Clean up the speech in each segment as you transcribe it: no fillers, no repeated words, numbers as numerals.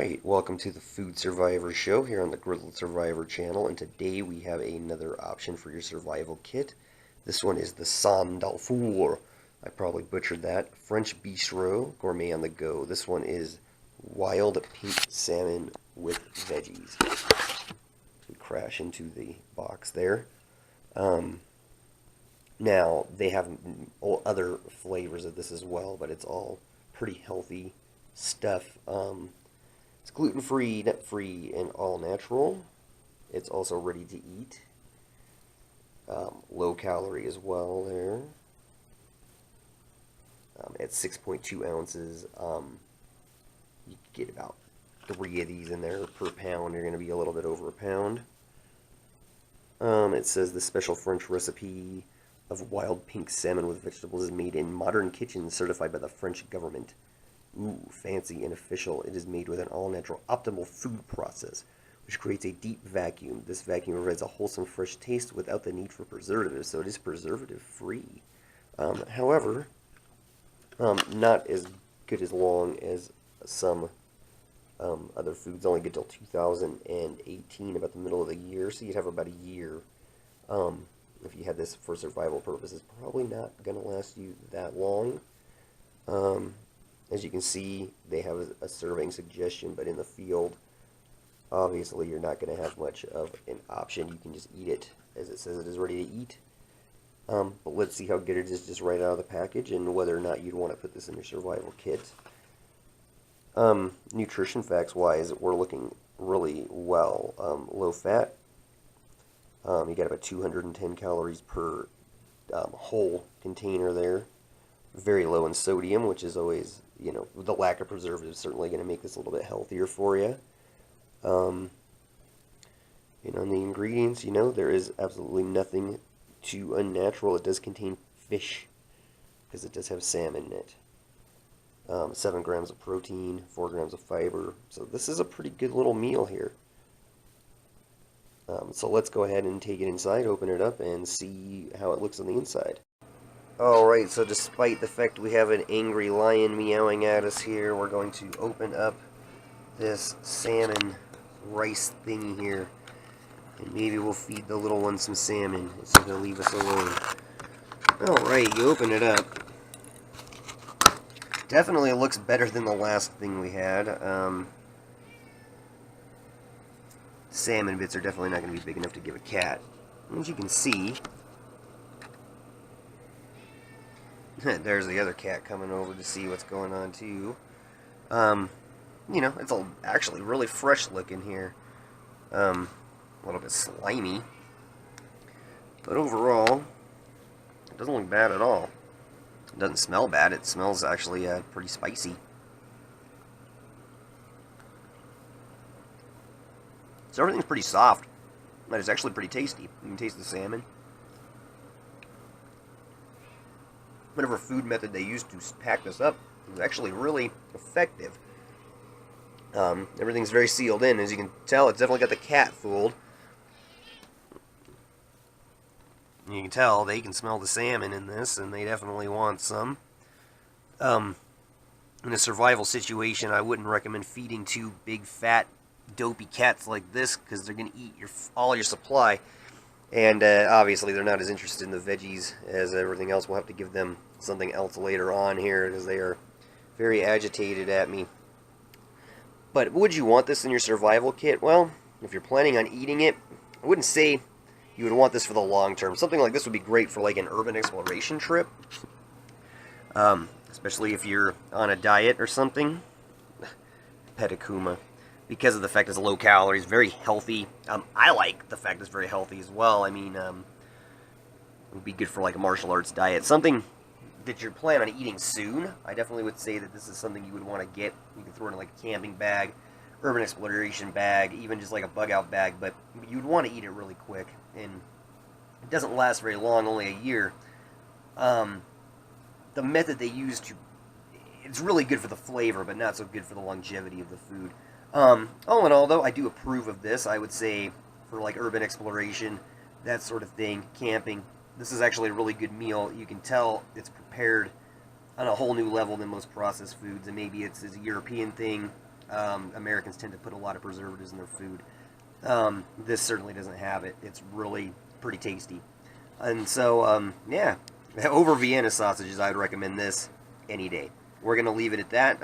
Alright, welcome to the Food Survivor Show here on the Grizzled Survivor channel, and today we have another option for your survival kit. This one is the Dalfour. I probably butchered that. French Bistro, gourmet on the go. This one is wild pink salmon with veggies. We crash into the box there. Now, they have other flavors of this as well, but it's all pretty healthy stuff. It's gluten-free, nut-free, and all-natural. It's also ready to eat. Low-calorie as well there. At 6.2 ounces, you get about 3 of these in there per pound. You're going to be a little bit over a pound. It says the special French recipe of wild pink salmon with vegetables is made in modern kitchens certified by the French government. Ooh, fancy and official. It is made with an all-natural optimal food process, which creates a deep vacuum. This vacuum provides a wholesome, fresh taste without the need for preservatives, so it is preservative-free. However, not as good as long as some other foods. Only get till 2018, about the middle of the year, so you'd have about a year. If you had this for survival purposes, probably not going to last you that long. As you can see, they have a serving suggestion, but in the field, obviously you're not going to have much of an option. You can just eat it as it says it is ready to eat. But let's see how good it is just right out of the package and whether or not you'd want to put this in your survival kit. Nutrition facts wise, we're looking really well. Low fat. You got about 210 calories per whole container there. Very low in sodium, which is always, the lack of preservatives is certainly going to make this a little bit healthier for you. In the ingredients, there is absolutely nothing too unnatural. It does contain fish, because it does have salmon in it. 7 grams of protein, 4 grams of fiber. So this is a pretty good little meal here. So let's go ahead and take it inside, open it up, and see how it looks on the inside. Alright, so despite the fact we have an angry lion meowing at us here, we're going to open up this salmon rice thingy here. And maybe we'll feed the little one some salmon so he'll leave us alone. Alright, you open it up. Definitely looks better than the last thing we had. Salmon bits are definitely not going to be big enough to give a cat. As you can see, there's the other cat coming over to see what's going on too. It's actually really fresh looking here. A little bit slimy. But overall, it doesn't look bad at all. It doesn't smell bad. It smells actually pretty spicy. So everything's pretty soft, but it's actually pretty tasty. You can taste the salmon. Whatever food method they used to pack this up was actually really effective. Everything's very sealed in. As you can tell, it's definitely got the cat fooled. You can tell they can smell the salmon in this, and they definitely want some. In a survival situation, I wouldn't recommend feeding 2 big, fat, dopey cats like this, because they're going to eat all your supply. And obviously they're not as interested in the veggies as everything else. We'll have to give them something else later on here, because they are very agitated at me. But would you want this in your survival kit? Well, if you're planning on eating it, I wouldn't say you would want this for the long term. Something like this would be great for like an urban exploration trip. Especially if you're on a diet or something. Pedicuma. Because of the fact it's low calories, very healthy. I like the fact it's very healthy as well. I mean, it would be good for like a martial arts diet. Something that you're planning on eating soon. I definitely would say that this is something you would want to get. You can throw it in like a camping bag, urban exploration bag, even just like a bug out bag. But you'd want to eat it really quick. And it doesn't last very long, only a year. The method they use it's really good for the flavor, but not so good for the longevity of the food. All in all, though, I do approve of this. I would say for like urban exploration, that sort of thing, camping, this is actually a really good meal. You can tell it's prepared on a whole new level than most processed foods, and maybe it's a European thing, Americans tend to put a lot of preservatives in their food. This certainly doesn't have it. It's really pretty tasty. And so, yeah, over Vienna sausages, I would recommend this any day. We're going to leave it at that.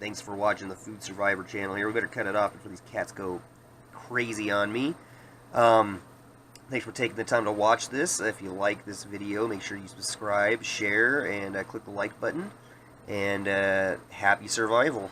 Thanks for watching the Food Survivor channel here. We better cut it off before these cats go crazy on me. Thanks for taking the time to watch this. If you like this video, make sure you subscribe, share, and click the like button. And happy survival.